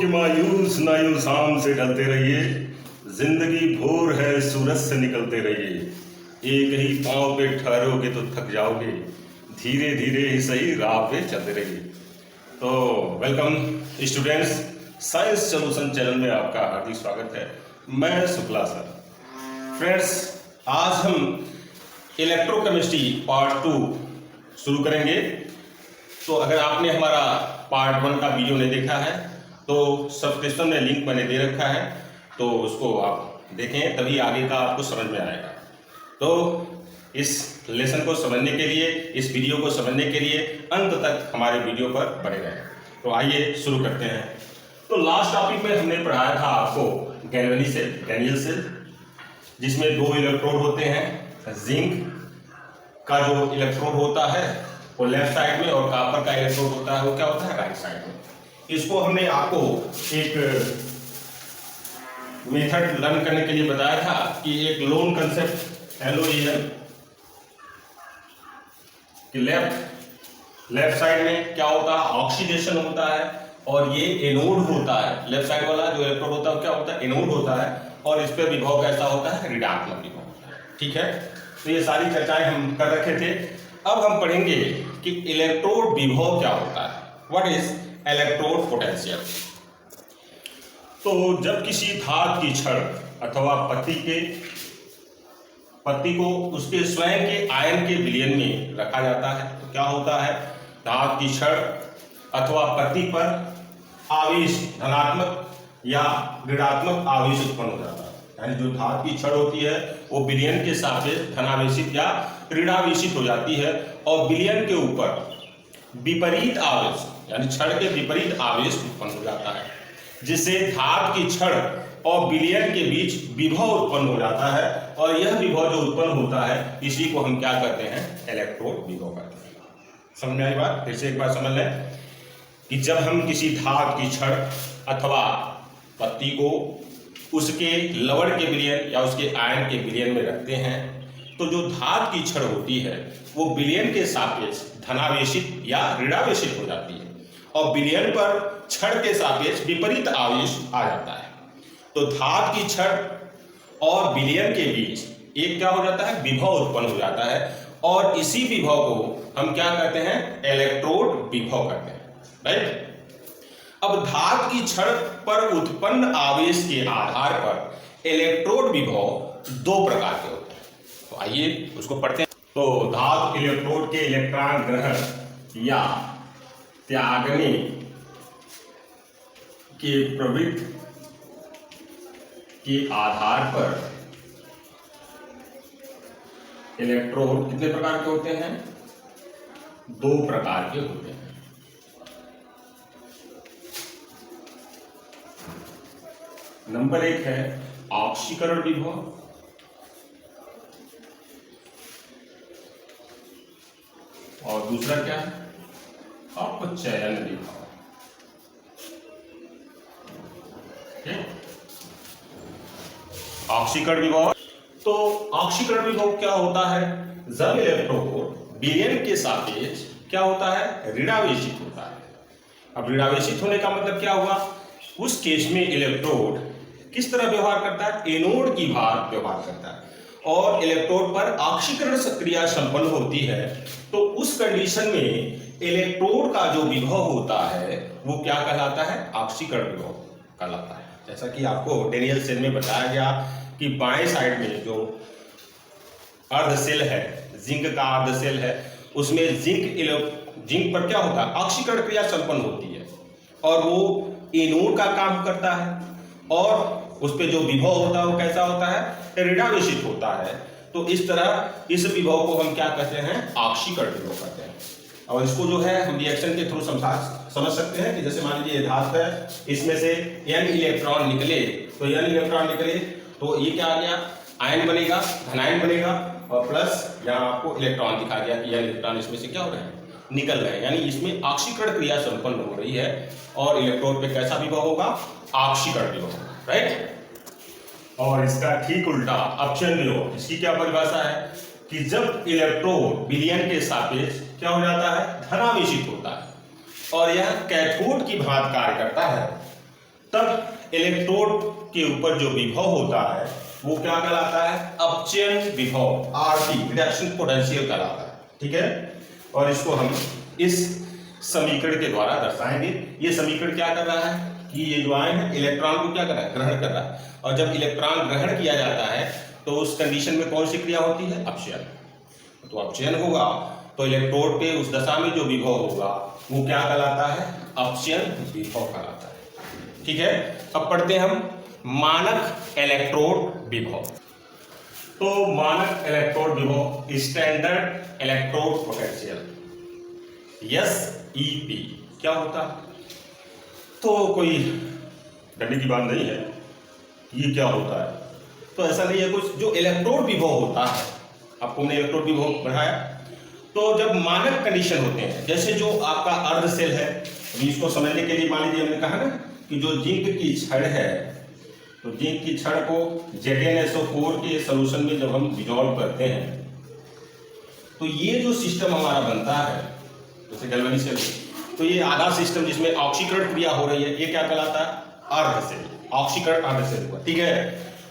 कि मायूस नायूस शाम से ढलते रहिए, जिंदगी भोर है सूरज से निकलते रहिए। एक ही पांव पे ठहरोगे तो थक जाओगे, धीरे धीरे ही सही राह पे चलते रहिए। तो welcome students, science solution channel में आपका हार्दिक स्वागत है। मैं शुक्ला सर। फ्रेंड्स, आज हम इलेक्ट्रोकेमिस्ट्री पार्ट 2 शुरू करेंगे। तो अगर आपने हमारा पार्ट 1 का वीडियो नहीं देखा है तो सब्सक्रिप्शन में लिंक मैंने दे रखा है, तो उसको आप देखें, तभी आगे का आपको समझ में आएगा। तो इस लेसन को समझने के लिए, इस वीडियो को समझने के लिए अंत तक हमारे वीडियो पर बने रहें। तो आइए शुरू करते हैं। तो लास्ट टॉपिक में हमने पढ़ाया था आपको गैल्वेनी सेल, डैनियल सेल, जिसमें 2 इलेक्ट्रोड होते हैं। जिंक का जो इलेक्ट्रोड होता है वो लेफ्ट साइड में, और कॉपर का इलेक्ट्रोड होता है वो क्या होता है, राइट साइड में। इसको हमने आपको एक मेथड लर्न करने के लिए बताया था कि एक लोन कंसेप्ट LON कि लेफ्ट साइड में क्या होता है, ऑक्सीडेशन होता है, और ये एनोड होता है। लेफ्ट साइड वाला जो इलेक्ट्रोड होता है क्या होता है, एनोड होता है, और इस पर विभव कैसा होता है, ऋणात्मक विभव होता है। ठीक है, तो ये सारी चर्चाएं हम कर रखे थे। अब हम पढ़ेंगे कि इलेक्ट्रोड विभव क्या होता है, व्हाट इज इलेक्ट्रोड पोटेंशियल। तो जब किसी धातु की छड़ अथवा पत्ती को उसके स्वयं के आयन के विलयन में रखा जाता है तो क्या होता है, धातु की छड़ अथवा पत्ती पर आवेश, धनात्मक या ऋणात्मक आवेश उत्पन्न हो जाता है। यानी जो धातु की छड़ होती है वो विलयन के सापेक्ष धनावेशित या ऋणावेशित हो जाती है, और विलयन के ऊपर विपरीत आवेश, यानी छड़ के विपरीत आवेश उत्पन्न हो जाता है, जिससे धातु की छड़ और विलयन के बीच विभव उत्पन्न हो जाता है। और यह विभव जो उत्पन्न होता है इसी को हम क्या कहते हैं, इलेक्ट्रोड विभव कहते हैं। समझ में आई बात? फिर से एक बार समझ लें कि जब हम किसी धातु की छड़ अथवा पत्ती को उसके लवण के विलयन या उसके आयन के विलयन में रखते हैं तो जो धातु की छड़ होती है वो विलयन के सापेक्ष धनावेशित या ऋणावेशित हो जाती है, और विलयन पर छड़ के सापेक्ष विपरीत आवेश आ जाता है। तो धातु की छड़ और विलयन के बीच एक क्या हो जाता है, विभव उत्पन्न हो जाता है, और इसी विभव को हम क्या कहते हैं, इलेक्ट्रोड विभव कहते हैं। राइट। अब धातु की छड़ पर उत्पन्न आवेश के आधार पर इलेक्ट्रोड विभव 2 प्रकार के होते हैं। तो आइए उसको पढ़ते हैं। तो धातु इलेक्ट्रोड के इलेक्ट्रॉन ग्रहण या त्यागने के प्रवृत्ति के आधार पर इलेक्ट्रोड कितने प्रकार के होते हैं, 2 प्रकार के होते हैं। नंबर 1 है ऑक्सीकरण विभव, और दूसरा क्या है, अपचयन विभव। ऑक्सीकरण विभव। तो ऑक्सीकरण विभव क्या होता है, जब इलेक्ट्रोड विलयन के सापेक्ष क्या होता है, ऋणावेशित होता है। अब ऋणावेशित होने का मतलब क्या हुआ, उस केस में इलेक्ट्रोड किस तरह व्यवहार करता है, एनोड की भांति व्यवहार करता है, और इलेक्ट्रोड पर ऑक्सीकरण क्रिया संपन्न होती है। तो उस कंडीशन में इलेक्ट्रोड का जो विभव होता है वो क्या कहलाता है, ऑक्सीकरण विभव कहलाता है। जैसा कि आपको डैनियल सेल में बताया गया कि बाएं साइड में जो अर्ध सेल है, जिंक का अर्ध सेल है, उसमें जिंक पर क्या होता है, ऑक्सीकरण क्रिया संपन्न होती है, और वो एनोड का काम करता है, और उस पे जो विभव होता है वो कैसा होता है, ऋणावेशित होता है। तो इस तरह इस विभव को हम क्या कहते हैं, ऑक्सीकरण विभव कहते हैं। और इसको जो है हम रिएक्शन के थ्रू समझ सकते हैं कि जैसे मान लीजिए ये धातु है, इसमें से n इलेक्ट्रॉन निकले, तो n इलेक्ट्रॉन निकले तो ये क्या आ गया, आयन बनेगा, धनायन बनेगा, और प्लस यहाँ आपको इलेक्ट्रॉन दिखा गया कि n इलेक्ट्रॉन इसमें से क्या हो रहे हैं, निकल रहे हैं। यानी इसमें ऑक्सीकरण क्रिया संपन्न हो रही है, और इलेक्ट्रोड पे कैसा विभव होगा, ऑक्सीकरण विभव, राइट। और इसका ठीक उल्टा अपचयन विभव, इसकी क्या परिभाषा है कि जब इलेक्ट्रोड विलयन के सापेक्ष क्या हो जाता है, धनावेशित होता है, और यह कैथोड की भांति कार्य करता है, तब इलेक्ट्रोड के ऊपर जो विभव होता है वो क्या कहलाता है? अपचयन विभव, आरटी, रिडक्शन पोटेंशियल कहलाता है। ठीक है, और इसको हम इस समीकरण के द्वारा दर्शाएंगे। ये समीकरण क्या कर रहा है कि ये जो आयन है इलेक्ट्रॉन को क्या कर रहा है? ग्रहण कर रहा है, और जब इलेक्ट्रॉन ग्रहण किया जाता है तो उस कंडीशन में कौन सी क्रिया होती है? अपचयन। तो अपचयन होगा तो इलेक्ट्रोड के उस दशा में जो विभव होगा वो क्या कहलाता है? अपचयन विभव कहलाता है। ठीक है, अब पढ़ते हैं हम मानक इलेक्ट्रोड विभव। तो मानक इलेक्ट्रोड विभव, स्टैंडर्ड इलेक्ट्रोड पोटेंशियल, SEP क्या होता है? तो कोई डरने की बात नहीं है, ये क्या होता है? तो ऐसा नहीं है कुछ। जो इलेक्ट्रोड विभव होता है, आपको हमने इलेक्ट्रोड विभव पढ़ाया, तो जब मानक कंडीशन होते हैं, जैसे जो आपका अर्ध सेल है, अभी इसको समझने के लिए मान लीजिए हमने कहा ना कि जो जिंक की छड़ है, तो जिंक की छड़ को ZnSO4 के सोल्यूशन में जब हम डिजोल्व करते हैं तो ये जो सिस्टम हमारा बनता है, जैसे गैल्वेनिक सेल, तो ये आधा सिस्टम जिसमें ऑक्सीकरण क्रिया हो रही है, ये क्या कहलाता है? अर्ध सेल, ऑक्सीकरण अर्ध सेल हुआ। ठीक है,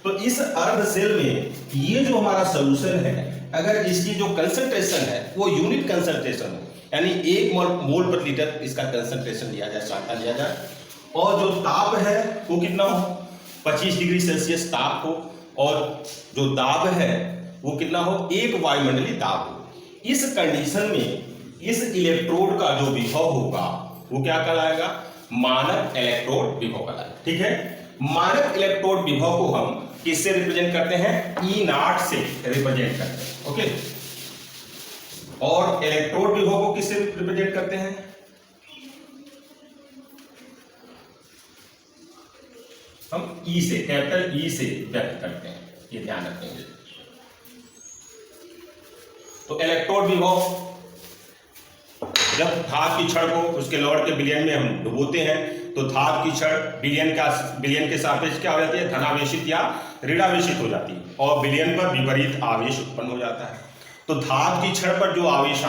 तो इस अर्ध सेल में ये जो हमारा सोल्यूशन है, अगर इसकी जो कंसंट्रेशन है वो यूनिट कंसंट्रेशन हो, यानी 1 मोल पर लीटर इसका कंसंट्रेशन लिया जाए, साटा लिया जाए, और जो ताप है वो कितना हो? 25 डिग्री सेल्सियस ताप हो, और जो दाब है वो कितना हो? 1 वायुमंडलीय दाब हो। इस कंडीशन में इस इलेक्ट्रोड का जो विभव होगा वो क्या कहलाएगा? मानक इलेक्ट्रोड विभव कहलाएगा। ठीक है, मानक इलेक्ट्रोड विभव को हम किससे रिप्रेजेंट करते हैं? E0 से रिप्रेजेंट करते हैं। ओके, और इलेक्ट्रोड विभव को किससे रिप्रेजेंट करते हैं? हम E से, कैपिटल E से व्यक्त करते हैं, ये ध्यान रखेंगे। तो इलेक्ट्रोड विभव, जब धातु की छड़ को उसके लौट के विलयन में हम डुबोते हैं तो धातु की छड़ विलयन के सापेक्ष क्या हो जाती है? धनावेशित या ऋणावेशित हो जाती है, और विलयन पर विपरीत आवेश उत्पन्न हो जाता है। तो धातु की छड़ पर जो आवेश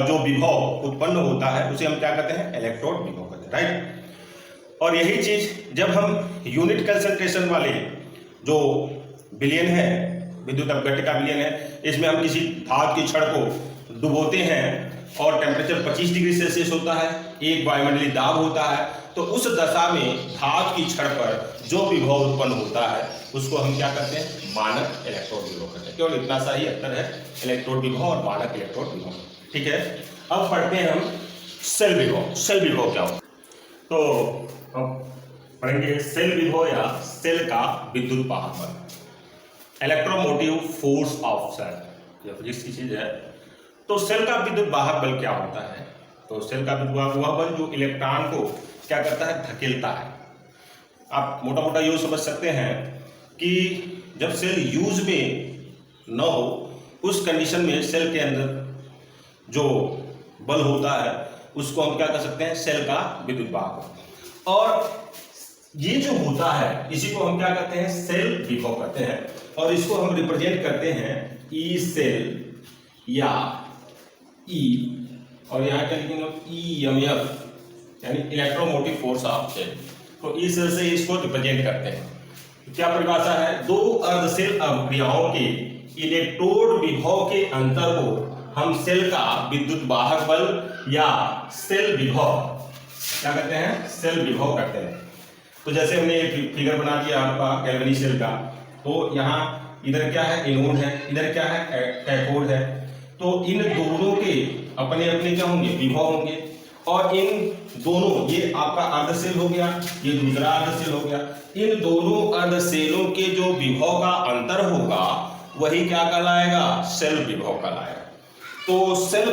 जो विभव उत्पन्न होता है उसे हम क्या कहते हैं? इलेक्ट्रोड विभव कहते हैं। राइट, और यही चीज जब हम यूनिट कंसंट्रेशन वाले जो विलयन है, विद्युत अपघट्य विलयन है, इसमें हम किसी धातु की छड़ को डुबोते हैं और टेम्परेचर 25 डिग्री सेल्सियस होता है, 1 वायुमंडलीय दाब होता है, तो उस दशा में धातु की छड़ पर जो विभव उत्पन्न होता है उसको हम क्या कहते हैं? मानक इलेक्ट्रोड विभव कहते हैं। केवल इतना सा ही अंतर है इलेक्ट्रोड विभव और मानक इलेक्ट्रोड विभव। ठीक है, अब पढ़ते हैं हम सेल विभव। सेल विभव क्या होता है? तो हम पढ़ेंगे सेल विभव या सेल का विद्युत वाहक बल, इलेक्ट्रोमोटिव फोर्स ऑफ सेल, यह फिजिक्स की चीज है। तो सेल का विद्युत वाहक बल क्या होता है? तो सेल का विद्युत वाहक वह बल जो इलेक्ट्रॉन को क्या करता है? धकेलता है। आप मोटा मोटा यूज समझ सकते हैं कि जब सेल यूज में न हो उस कंडीशन में सेल के अंदर जो बल होता है उसको हम क्या कर सकते हैं? सेल का विद्युत वाहक। और ये जो होता है इसी को हम क्या कहते हैं? सेल विभव कहते हैं, और इसको हम रिप्रेजेंट करते हैं ई सेल या ई, और यहाँ क्या लिखेंगे? EMF, यानी इलेक्ट्रोमोटिव फोर्स ऑफ सेल। तो ई सेल से इसको रिप्रेजेंट करते हैं। क्या परिभाषा है? दो अर्धसेल अभिक्रियाओं के इलेक्ट्रोड विभव के अंतर को हम सेल का विद्युत वाहक बल या सेल विभव क्या कहते हैं? सेल विभव कहते हैं। तो जैसे हमने एक फिगर बना दिया आपका गैल्वेनिक सेल का, तो यहाँ इधर क्या है? एनोड है, इधर क्या है? कैथोड है। तो इन दोनों के अपने अपने क्या होंगे? विभव होंगे, और इन दोनों, ये आपका अर्धसेल हो गया, ये दूसरा अर्धसेल हो गया, इन दोनों अर्धसेलों के जो विभव का अंतर होगा वही क्या कहलाएगा? सेल विभव कहलाएगा। तो सेल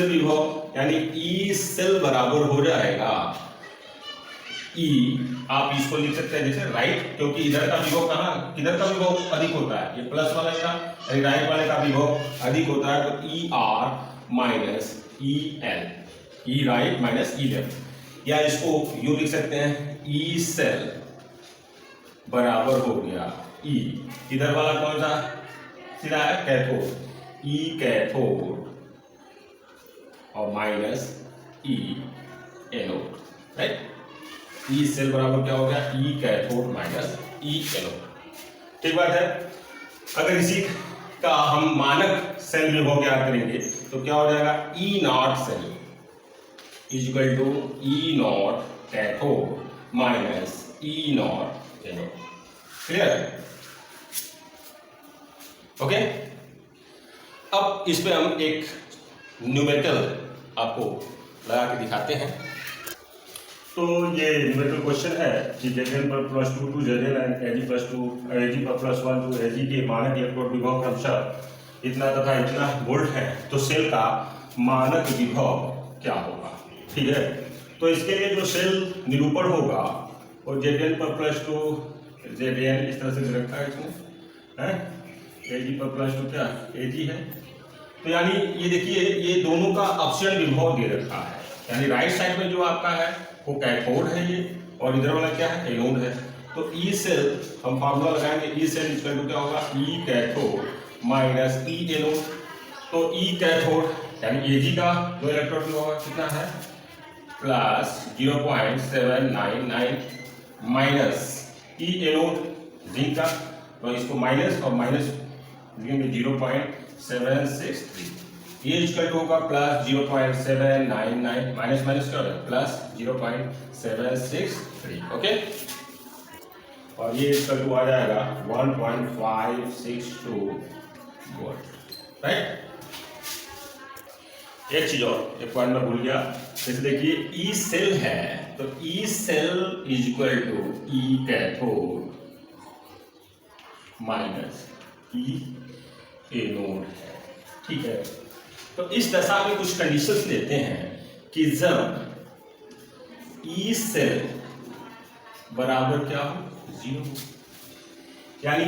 विभव यानी ई सेल बराबर हो जाएगा ई, आप इसको लिख सकते हैं जैसे राइट, क्योंकि इधर का विभव कहाँ, किधर का विभव अधिक होता है? ये प्लस वाले का, राइट वाले का विभव अधिक होता है। तो E R minus E L, E right minus E left, या इसको यूं लिख सकते हैं ई सेल बराबर हो गया ई, इधर वाला कौन सा सीधा है? कैथोड, ई कैथोड और minus E anode. Right. E cell बराबर क्या हो गया, ई कैथोड माइनस ई एनोड। ठीक बात है। अगर इसी का हम मानक सेल विभव ज्ञात करेंगे तो क्या हो जाएगा, E naught cell is equal to E naught cathode minus E naught anode. Clear? Okay. अब इस पे हम एक न्यूमेरिकल आपको लगा के दिखाते हैं। तो ये न्यूमेरिकल क्वेश्चन है कि Zn पर +2 to Zn and Ag +2 Ag पर +1 टू Ag के मानक इलेक्ट्रोड विभव क्रमशः इतना तथा इतना वोल्ट है, तो सेल का मानक विभव क्या होगा। ठीक है, तो इसके लिए जो सेल निरूपण होगा और Zn पर +2 Zn इस तरह से रखा है इसमें है, Ag पर +2 क्या Ag है, तो यानी ये देखिए ये दोनों का अपसरण विभव दे रखा है, यानी राइट साइड में जो आपका है वो कैथोड है ये, और इधर वाला क्या है, एनोड है। तो ई सेल हम फार्मूला लगाएंगे, ई सेल इक्वल टू क्या होगा, ई कैथोड माइनस ई एनोड। तो ई कैथोड यानी Ag का जो इलेक्ट्रोड विभव होगा कितना है, +0.799 माइनस ई एनोड जिंक का, तो इसको माइनस और माइनस लिखेंगे 0.763, ये इक्वल टू होगा +0.799 माइनस माइनस क्या होगा +0.763। ओके, और ये इक्वल टू आ जाएगा 1.562 वोल्ट। राइट। एक चीज और, एक पॉइंट में भूल गया, जैसे देखिए ई सेल है तो E cell is equal to E cathode minus E anode है। ठीक है, तो इस दशा में कुछ कंडीशंस लेते हैं कि जब ई सेल बराबर क्या हो, 0, यानी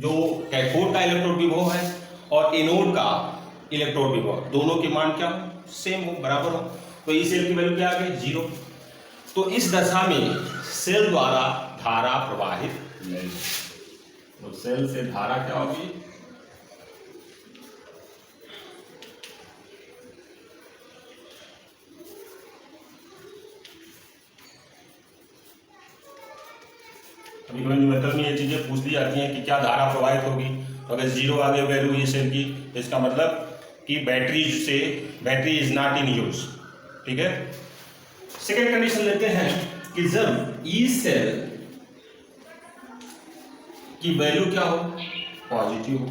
जो कैथोड का इलेक्ट्रोड विभव है और एनोड का इलेक्ट्रोड विभव दोनों के मान क्या हो, सेम हो, बराबर हो, तो ई सेल की वैल्यू क्या आ गई, 0। तो इस दशा में सेल द्वारा धारा प्रवाहित नहीं, तो सेल से धारा क्या होगी, न्यूमेरिकल में ये चीजें पूछ ली जाती हैं कि क्या धारा प्रवाहित होगी, तो अगर 0 आ गई वैल्यू ये सेल की, इसका मतलब कि battery is not in use. ठीक है। सेकेंड कंडीशन लेते हैं कि जब ई सेल की वैल्यू क्या हो, पॉजिटिव हो।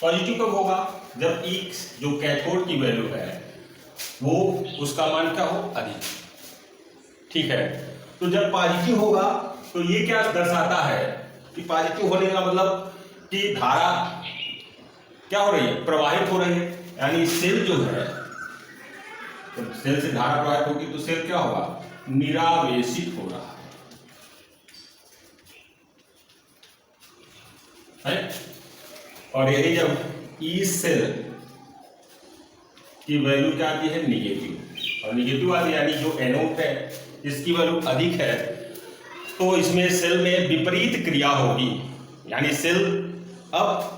पॉजिटिव कब होगा, जब ई जो कैथोड की वैल्यू है वो उसका मान क्या हो, अधिक। ठीक है, तो जब पॉजिटिव होगा तो ये क्या दर्शाता है कि पॉजिटिव होने का मतलब कि धारा क्या हो रही है, प्रवाहित हो रही है, यानी सेल जो है, तो सेल से धारा प्रवाहित होगी तो सेल क्या होगा, निरावेशित हो रहा है। और यही जब ई सेल की वैल्यू क्या आती है, निगेटिव, और निगेटिव आती है यानी जो एनोड है इसकी वैल्यू अधिक है, तो इसमें सेल में विपरीत क्रिया होगी, यानी सेल अब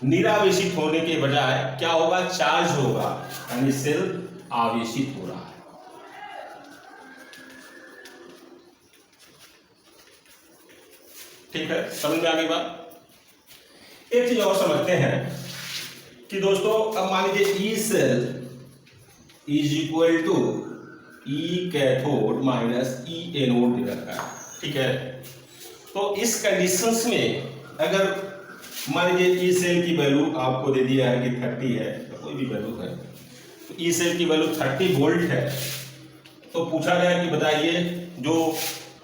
निरावेशित होने के बजाय क्या होगा, चार्ज होगा, यानी सेल आवेशित हो रहा है। ठीक है, समझ में आ गई बात। एक चीज और समझते हैं कि दोस्तों अब मान लीजिए E cell is equal to E cathode minus E anode दे रखा है। ठीक है, तो इस कंडीशंस में अगर मान लीजिए ई सेल की वैल्यू आपको दे दिया है कि 30 है, तो कोई भी वैल्यू है, तो ई सेल की वैल्यू 30 वोल्ट है, तो पूछा गया कि बताइए जो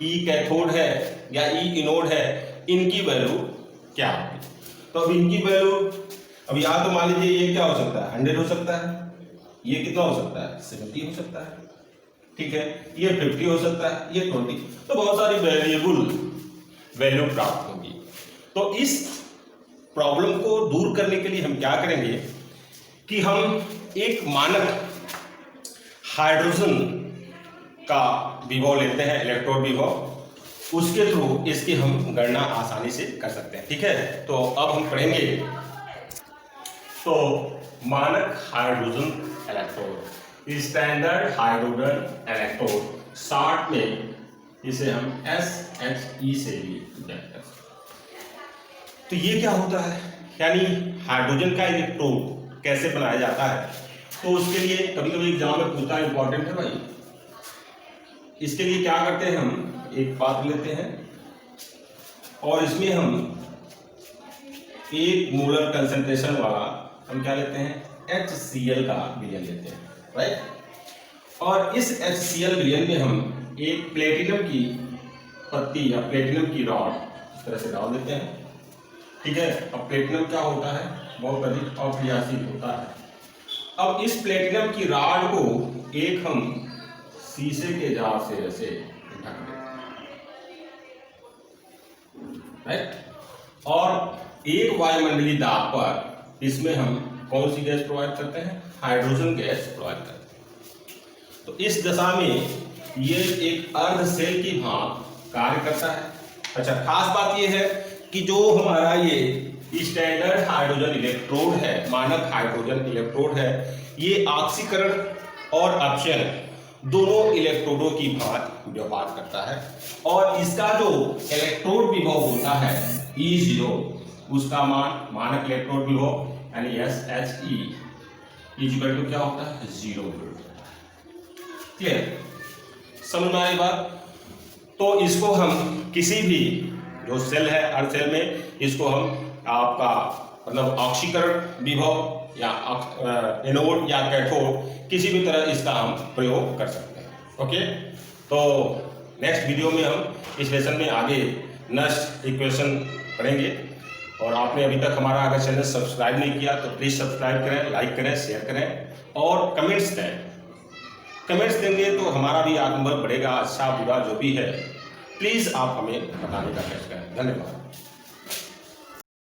ई कैथोड है या ई एनोड है इनकी वैल्यू क्या होगी। तो अब इनकी वैल्यू, अब यहाँ तो मान लीजिए ये क्या हो सकता है, 100 हो सकता है, ये कितना हो सकता है, 70 हो सकता है, ठीक है, ये 50 हो सकता है, ये 20, तो बहुत सारी वेरिएबल वैल्यू प्राप्त होगी। तो इस प्रॉब्लम को दूर करने के लिए हम क्या करेंगे कि हम एक मानक हाइड्रोजन का विभव लेते हैं, इलेक्ट्रोड विभव, उसके थ्रू इसकी हम गणना आसानी से कर सकते हैं। ठीक है, तो अब हम पढ़ेंगे तो मानक hydrogen electrode. Standard hydrogen electrode, short में इसे हम SHE से भी जानते हैं। तो ये क्या होता है, यानी हाइड्रोजन का इलेक्ट्रोड कैसे बनाया जाता है, तो उसके लिए कभी कभी एग्जाम में पूछता है, इंपॉर्टेंट है भाई। इसके लिए क्या करते हैं, हम एक पात्र लेते हैं और इसमें हम 1 मोलर कंसंट्रेशन वाला हम क्या लेते हैं, HCl का विलयन लेते हैं, राइट। और इस HCl विलयन में हम एक प्लेटिनम की पत्ती या प्लेटिनम की रॉड इस तरह से डाल देते हैं, ठीक है। अब प्लेटिनम क्या होता है, बहुत अधिक अक्रियाशील होता है। अब इस प्लेटिनम की रॉड को एक हम शीशे के जार से ऐसे ढक देते हैं, राइट। और एक वायुमंडलीय दाब पर इसमें हम कौन सी गैस प्रोवाइड करते हैं, हाइड्रोजन गैस प्रोवाइड करते हैं। तो इस दशा में ये एक अर्ध सेल की भांति कार्य करता है। अच्छा, खास बात ये है कि जो हमारा ये स्टैंडर्ड हाइड्रोजन इलेक्ट्रोड है, मानक हाइड्रोजन इलेक्ट्रोड है, ये ऑक्सीकरण और अपक्षय दोनों इलेक्ट्रोडों की भांति व्यवहार करता है। और इसका जो इलेक्ट्रोड विभव होता है E0, उसका मान मानक इलेक्ट्रोड विभव यानी SHE इक्वल टू क्या होता है, 0 वोल्ट। क्लियर, समझ में आई बात। तो इसको हम किसी भी जो सेल है, हर सेल में इसको हम आपका मतलब ऑक्सीकरण विभव या एनोड या कैथोड किसी भी तरह इसका हम प्रयोग कर सकते हैं। ओके, तो नेक्स्ट वीडियो में हम इस लेसन में आगे नेक्स्ट इक्वेशन पढ़ेंगे। और आपने अभी तक हमारा अगर चैनल सब्सक्राइब नहीं किया तो प्लीज़ सब्सक्राइब करें, लाइक करें, शेयर करें और कमेंट्स दें। कमेंट्स देंगे तो हमारा भी आत्मबल बढ़ेगा। अच्छा बुरा जो भी है प्लीज़ आप हमें बताने का प्रयास करें। धन्यवाद।